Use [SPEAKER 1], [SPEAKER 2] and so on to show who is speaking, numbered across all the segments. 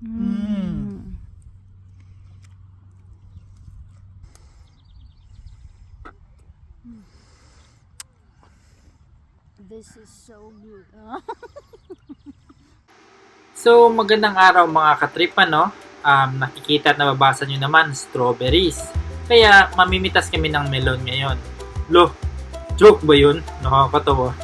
[SPEAKER 1] Mm. This is so good.
[SPEAKER 2] So, magandang araw mga katripa, no? Nakikita at nababasa nyo naman, strawberries. Kaya, mamimitas kami ng melon ngayon. Lo, joke ba yun? Nakakatawa.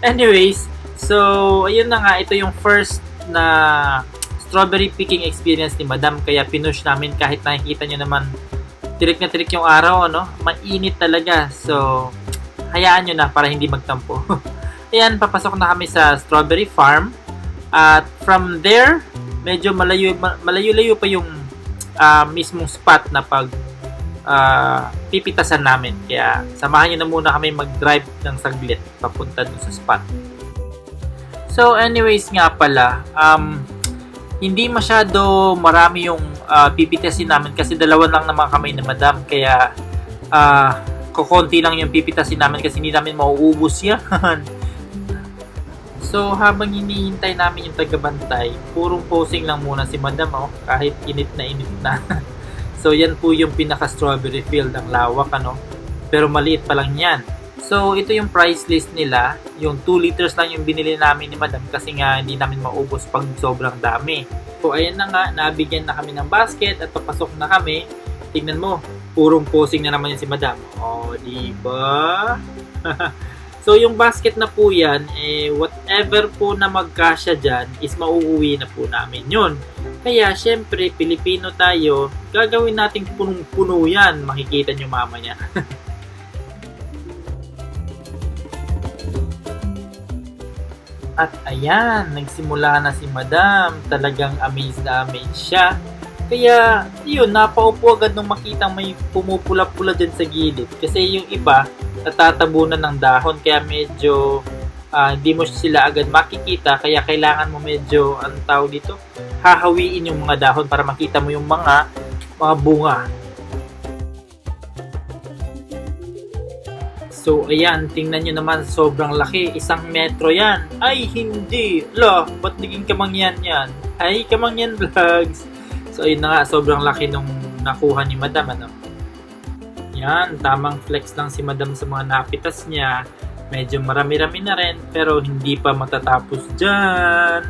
[SPEAKER 2] Anyways, so, ayun na nga, ito yung first na strawberry picking experience ni Madam. Kaya pinush namin kahit nakikita nyo naman, tirik na tirik yung araw, no? Mainit talaga. So, hayaan nyo na para hindi magtampo. Ayan, papasok na kami sa strawberry farm. At from there, medyo malayo-layo pa yung mismong spot na pipitasan namin. Kaya samahan nyo na muna kami mag-drive ng saglit papunta dun sa spot. So anyways nga pala, hindi masyado marami yung pipitasin namin kasi dalawa lang naman kami na Madam. Kaya kukunti lang yung pipitasin namin kasi hindi namin mauubos yan. So, habang hinihintay namin yung tagabantay, purong posing lang muna si Madam, kahit init na. So, yan po yung pinaka-strawberry field, ang lawak, Pero maliit pa lang yan. So, ito yung price list nila. Yung 2 liters lang yung binili namin ni Madam kasi nga hindi namin maubos pag sobrang dami. So, ayan na nga, nabigyan na kami ng basket at papasok na kami. Tingnan mo, purong posing na naman yan si Madam. Diba? So, yung basket na po yan, whatever po na magkasya dyan is mauuwi na po namin yun. Kaya, syempre, Pilipino tayo, gagawin natin punong-puno yan. Makikita nyo mamaya. At ayan, nagsimula na si Madam. Talagang amazed na amazed siya. Kaya, yun, napaupo agad nung makita may pumupula-pula dyan sa gilid. Kasi yung iba, natatabunan ng dahon. Kaya medyo hindi mo sila agad makikita. Kaya kailangan mo medyo, anong tawag dito, hahawiin yung mga dahon para makita mo yung mga bunga. So, ayan, tingnan nyo naman, sobrang laki. 1 metro yan. Ay, hindi. Ba't naging kamangyan yan? Ay, kamangyan vlogs. So, ayun na nga, sobrang laki nung nakuha ni Madam, Yan, tamang flex lang si Madam sa mga napitas niya. Medyo marami-rami na rin, pero hindi pa matatapos dyan.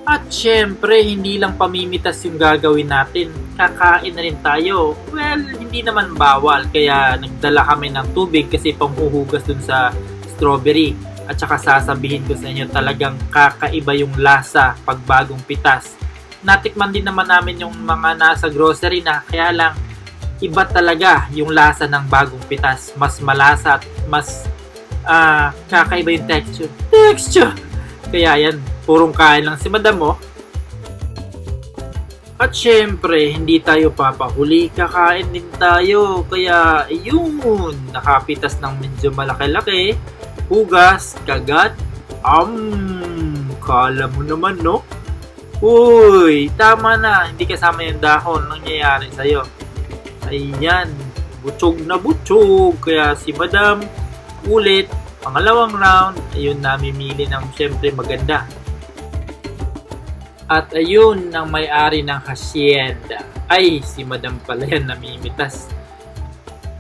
[SPEAKER 2] At syempre, hindi lang pamimitas yung gagawin natin. Kakain na rin tayo. Well, hindi naman bawal, kaya nagdala kami ng tubig kasi panghuhugas dun sa strawberry. At saka sasabihin ko sa inyo, talagang kakaiba yung lasa pag bagong pitas. Natikman din naman namin yung mga nasa grocery na, kaya lang iba talaga yung lasa ng bagong pitas. Mas malasa at mas kakaiba yung texture. Kaya yan, purong kain lang si Madam, At syempre, hindi tayo papahuli, kakain din tayo. Kaya yun, nakapitas ng medyo malaki-laki, hugas, kagat. Kala mo naman, no? Uy, tama na. Hindi kasama yung dahon. Nangyayari sa'yo. Ayan. Butsog na butsog. Kaya si Madam, ulit, pangalawang round, ayun, namimili ng syempre maganda. At ayun, ang may-ari ng hacienda. Ay, si Madam pala yan, namimitas.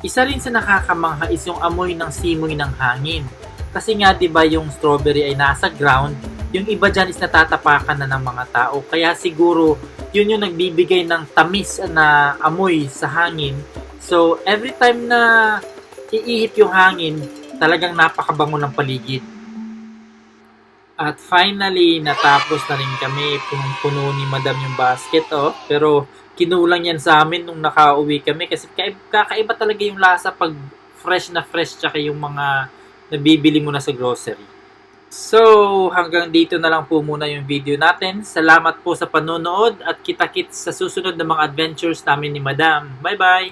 [SPEAKER 2] Isa rin sa nakakamangha is yung amoy ng simoy ng hangin. Kasi nga, diba, yung strawberry ay nasa ground, yung iba dyan is natatapakan na ng mga tao. Kaya siguro, yun yung nagbibigay ng tamis na amoy sa hangin. So, every time na iihip yung hangin, talagang napakabango ng paligid. At finally, natapos na rin kami. Punong-puno ni Madam yung basket, Pero, kinulang yan sa amin nung nakauwi kami. Kasi kakaiba talaga yung lasa pag fresh na fresh tsaka yung mga nabibili mo na sa grocery. So, hanggang dito na lang po muna yung video natin. Salamat po sa panonood at kita-kits sa susunod na mga adventures namin ni Madam. Bye-bye!